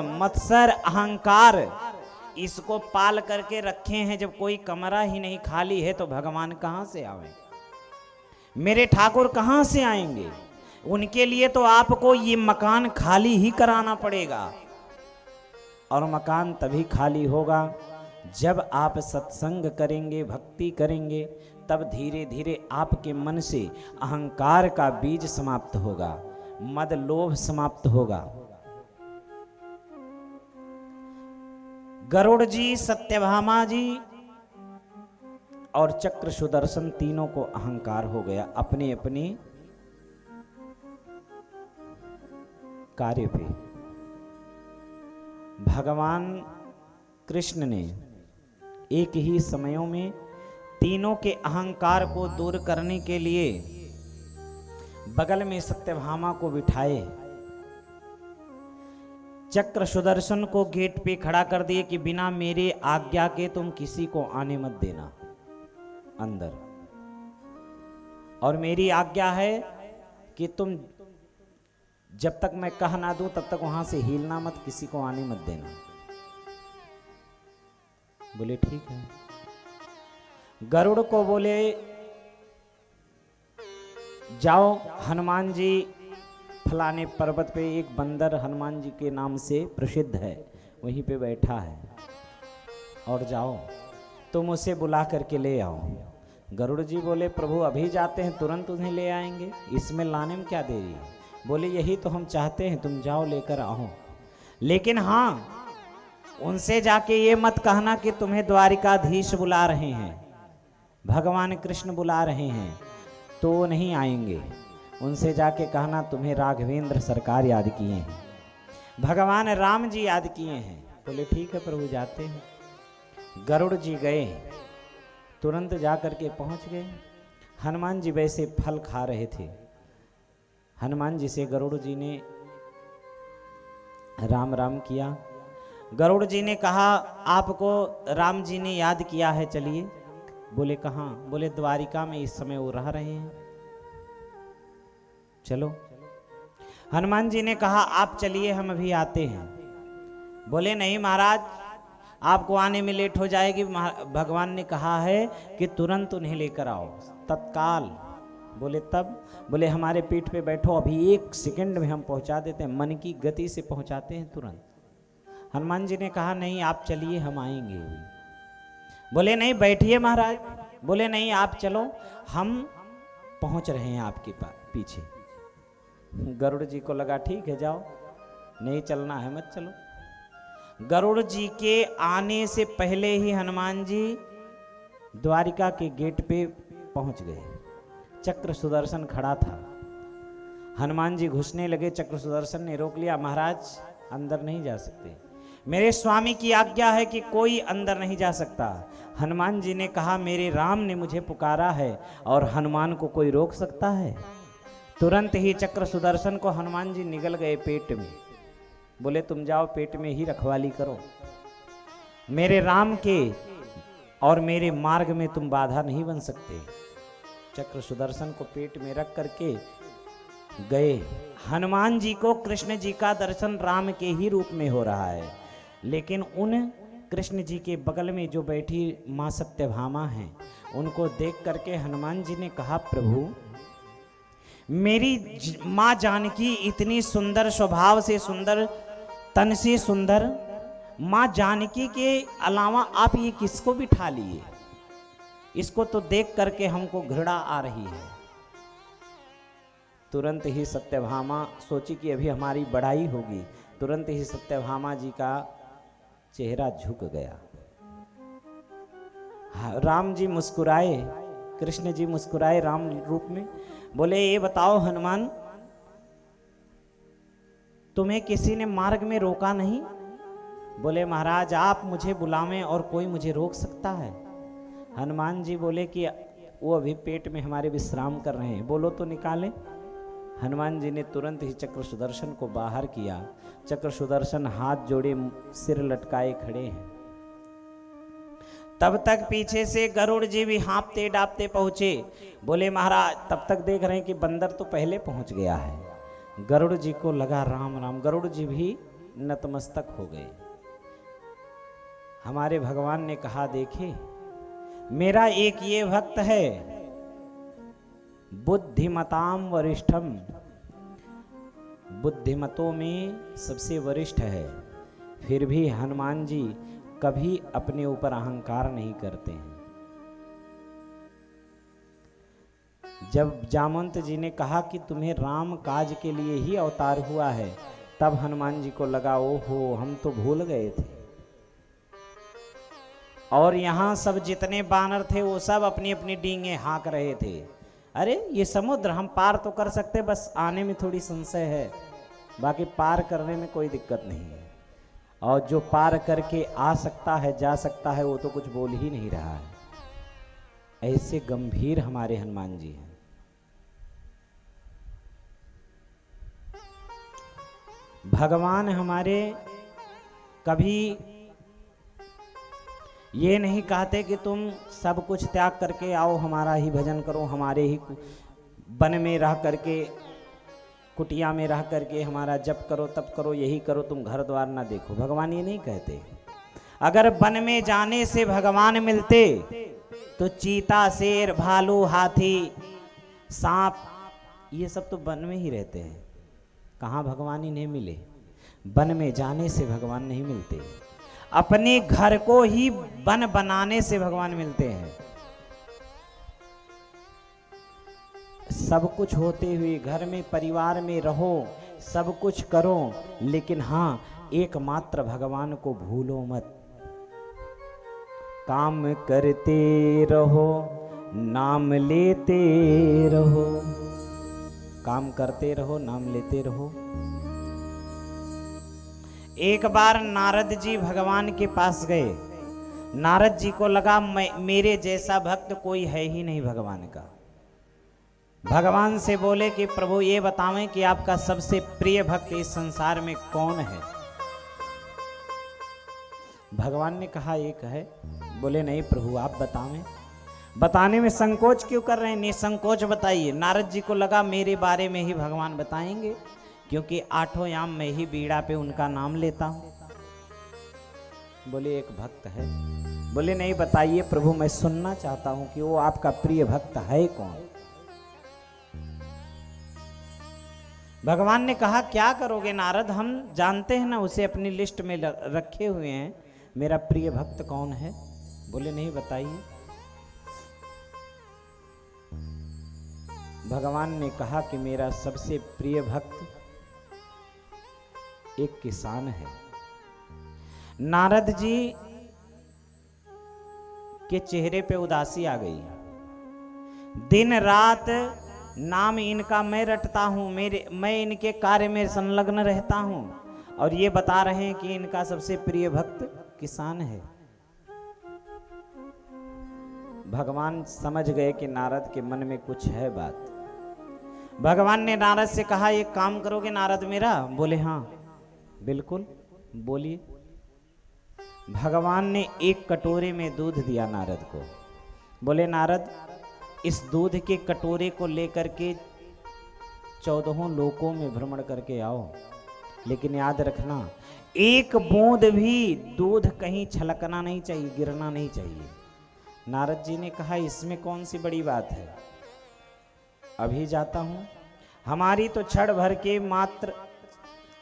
मत्सर अहंकार इसको पाल करके रखे हैं। जब कोई कमरा ही नहीं खाली है तो भगवान कहां से आवे, मेरे ठाकुर कहां से आएंगे? उनके लिए तो आपको ये मकान खाली ही कराना पड़ेगा। और मकान तभी खाली होगा जब आप सत्संग करेंगे, भक्ति करेंगे, तब धीरे धीरे आपके मन से अहंकार का बीज समाप्त होगा, मद लोभ समाप्त होगा। गरुड़ जी, सत्यभामा जी और चक्र सुदर्शन तीनों को अहंकार हो गया अपने अपने कार्य पे। भगवान कृष्ण ने एक ही समयों में तीनों के अहंकार को दूर करने के लिए बगल में सत्यभामा को बिठाए, चक्र सुदर्शन को गेट पे खड़ा कर दिए कि बिना मेरे आज्ञा के तुम किसी को आने मत देना अंदर, और मेरी आज्ञा है कि तुम जब तक मैं कह ना दूं तब तक वहां से हिलना मत, किसी को आने मत देना। बोले ठीक है। गरुड़ को बोले जाओ, हनुमान जी फलाने पर्वत पे एक बंदर हनुमान जी के नाम से प्रसिद्ध है, वहीं पे बैठा है, और जाओ तुम उसे बुला करके ले आओ। गरुड़ जी बोले प्रभु अभी जाते हैं, तुरंत उन्हें ले आएंगे, इसमें लाने में क्या देरी है? बोले यही तो हम चाहते हैं, तुम जाओ लेकर आओ। लेकिन हाँ, उनसे जाके ये मत कहना कि तुम्हें द्वारिकाधीश बुला रहे हैं, भगवान कृष्ण बुला रहे हैं, तो नहीं आएंगे। उनसे जाके कहना तुम्हें राघवेंद्र सरकार याद किए हैं, भगवान राम जी याद किए हैं। बोले ठीक है प्रभु, जाते हैं। गरुड़ जी गए, तुरंत जा करके पहुंच गए। हनुमान जी वैसे फल खा रहे थे। हनुमान जी से गरुड़ जी ने राम राम किया। गरुड़ जी ने कहा आपको राम जी ने याद किया है, चलिए। बोले कहाँ? बोले द्वारिका में इस समय वो रह रहे हैं, चलो। हनुमान जी ने कहा आप चलिए, हम अभी आते हैं। बोले नहीं महाराज, आपको आने में लेट हो जाएगी, भगवान ने कहा है कि तुरंत उन्हें लेकर आओ, तत्काल। बोले तब? बोले हमारे पीठ पे बैठो, अभी 1 सेकंड में हम पहुंचा देते हैं, मन की गति से पहुंचाते हैं तुरंत। हनुमान जी ने कहा नहीं आप चलिए, हम आएंगे। बोले नहीं बैठिए महाराज। बोले नहीं आप चलो, हम पहुंच रहे हैं आपके पीछे। गरुड़ जी को लगा ठीक है जाओ, नहीं चलना है मत चलो। गरुड़ जी के आने से पहले ही हनुमान जी द्वारिका के गेट पे पहुंच गए। चक्र सुदर्शन खड़ा था। हनुमान जी घुसने लगे, चक्र सुदर्शन ने रोक लिया, महाराज अंदर नहीं जा सकते, मेरे स्वामी की आज्ञा है कि कोई अंदर नहीं जा सकता। हनुमान जी ने कहा मेरे राम ने मुझे पुकारा है और हनुमान को कोई रोक सकता है? तुरंत ही चक्र सुदर्शन को हनुमान जी निगल गए पेट में। बोले तुम जाओ पेट में ही रखवाली करो, मेरे राम के और मेरे मार्ग में तुम बाधा नहीं बन सकते। चक्र सुदर्शन को पेट में रख करके गए। हनुमान जी को कृष्ण जी का दर्शन राम के ही रूप में हो रहा है, लेकिन उन कृष्ण जी के बगल में जो बैठी माँ सत्यभामा हैं, उनको देख करके हनुमान जी ने कहा प्रभु मेरी माँ जानकी इतनी सुंदर स्वभाव से, सुंदर तन से सुंदर, माँ जानकी के अलावा आप ये किसको बिठा लिए? इसको तो देख करके हमको घृणा आ रही है। तुरंत ही सत्यभामा सोची कि अभी हमारी बड़ाई होगी, तुरंत ही सत्यभामा जी का चेहरा झुक गया। राम जी मुस्कुराए, कृष्ण जी मुस्कुराए राम रूप में। बोले ये बताओ हनुमान, तुम्हें किसी ने मार्ग में रोका नहीं? बोले महाराज आप मुझे बुलावें और कोई मुझे रोक सकता है? हनुमान जी बोले कि वो अभी पेट में हमारे विश्राम कर रहे हैं, बोलो तो निकालें। हनुमान जी ने तुरंत ही चक्र सुदर्शन को बाहर किया। चक्र सुदर्शन हाथ जोड़े सिर लटकाए खड़े हैं। तब तक पीछे से गरुड़ जी भी हाँपते डापते पहुंचे। बोले महाराज, तब तक देख रहे हैं कि बंदर तो पहले पहुंच गया है। गरुड़ जी को लगा राम राम। गरुड़ जी भी नतमस्तक हो गए। हमारे भगवान ने कहा, देखे मेरा एक ये भक्त है, बुद्धिमताम वरिष्ठम, बुद्धिमतों में सबसे वरिष्ठ है, फिर भी हनुमान जी कभी अपने ऊपर अहंकार नहीं करते हैं। जब जामवंत जी ने कहा कि तुम्हें राम काज के लिए ही अवतार हुआ है, तब हनुमान जी को लगा, ओहो हम तो भूल गए थे। और यहां सब जितने बानर थे वो सब अपनी अपनी डींगे हाँक रहे थे। अरे ये समुद्र हम पार तो कर सकते, बस आने में थोड़ी संशय है, बाकी पार करने में कोई दिक्कत नहीं है। और जो पार करके आ सकता है, जा सकता है, वो तो कुछ बोल ही नहीं रहा है। ऐसे गंभीर हमारे हनुमान जी हैं। भगवान हमारे कभी ये नहीं कहते कि तुम सब कुछ त्याग करके आओ, हमारा ही भजन करो, हमारे ही वन में रह करके, कुटिया में रह करके हमारा जप करो, तप करो, यही करो, तुम घर द्वार ना देखो। भगवान ये नहीं कहते। अगर वन में जाने से भगवान मिलते तो चीता, शेर, भालू, हाथी, सांप, ये सब तो वन में ही रहते हैं। कहाँ भगवान ही नहीं मिले? वन में जाने से भगवान नहीं मिलते, अपने घर को ही वन बनाने से भगवान मिलते हैं। सब कुछ होते हुए घर में, परिवार में रहो, सब कुछ करो, लेकिन हाँ एकमात्र भगवान को भूलो मत। काम करते रहो, नाम लेते रहो, काम करते रहो, नाम लेते रहो। एक बार नारद जी भगवान के पास गए। नारद जी को लगा मेरे जैसा भक्त कोई है ही नहीं भगवान का। भगवान से बोले कि प्रभु ये बतावें कि आपका सबसे प्रिय भक्त इस संसार में कौन है? भगवान ने कहा एक है। बोले नहीं प्रभु आप बतावें। बताने में संकोच क्यों कर रहे हैं? निसंकोच बताइए। नारद जी को लगा मेरे बारे में ही भगवान बताएंगे, क्योंकि आठों याम में ही बीड़ा पे उनका नाम लेता हूं। बोले एक भक्त है। बोले नहीं बताइए प्रभु, मैं सुनना चाहता हूं कि वो आपका प्रिय भक्त है कौन। भगवान ने कहा क्या करोगे नारद, हम जानते हैं ना, उसे अपनी लिस्ट में रखे हुए हैं, मेरा प्रिय भक्त कौन है। बोले नहीं बताइए। भगवान ने कहा कि मेरा सबसे प्रिय भक्त एक किसान है। नारद जी के चेहरे पे उदासी आ गई। दिन रात नाम इनका मैं रटता हूं, मैं इनके कार्य में संलग्न रहता हूं, और ये बता रहे हैं कि इनका सबसे प्रिय भक्त किसान है। भगवान समझ गए कि नारद के मन में कुछ है बात। भगवान ने नारद से कहा एक काम करोगे नारद मेरा? बोले हाँ बिल्कुल बोलिए। भगवान ने एक कटोरे में दूध दिया नारद को। बोले नारद इस दूध के कटोरे को लेकर के 14 लोकों में भ्रमण करके आओ, लेकिन याद रखना एक बूंद भी दूध कहीं छलकना नहीं चाहिए, गिरना नहीं चाहिए। नारद जी ने कहा इसमें कौन सी बड़ी बात है, अभी जाता हूं। हमारी तो क्षण भर के मात्र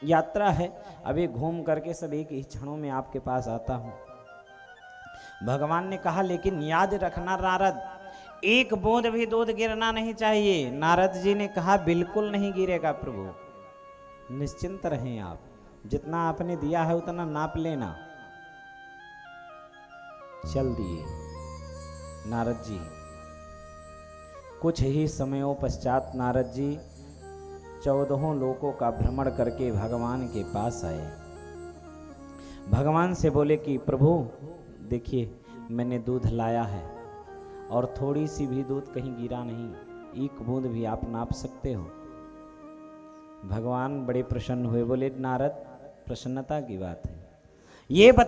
यात्रा है, अभी घूम करके सब एक ही क्षणों में आपके पास आता हूं। भगवान ने कहा लेकिन याद रखना नारद, एक बूंद भी दूध गिरना नहीं चाहिए। नारद जी ने कहा बिल्कुल नहीं गिरेगा प्रभु, निश्चिंत रहें आप, जितना आपने दिया है उतना नाप लेना। चल दिए नारद जी। कुछ ही समयों पश्चात नारद जी 14 लोकों का भ्रमण करके भगवान के पास आए। भगवान से बोले कि प्रभु देखिए मैंने दूध लाया है और थोड़ी सी भी दूध कहीं गिरा नहीं, एक बूंद भी आप नाप सकते हो। भगवान बड़े प्रसन्न हुए। बोले नारद प्रसन्नता की बात है, ये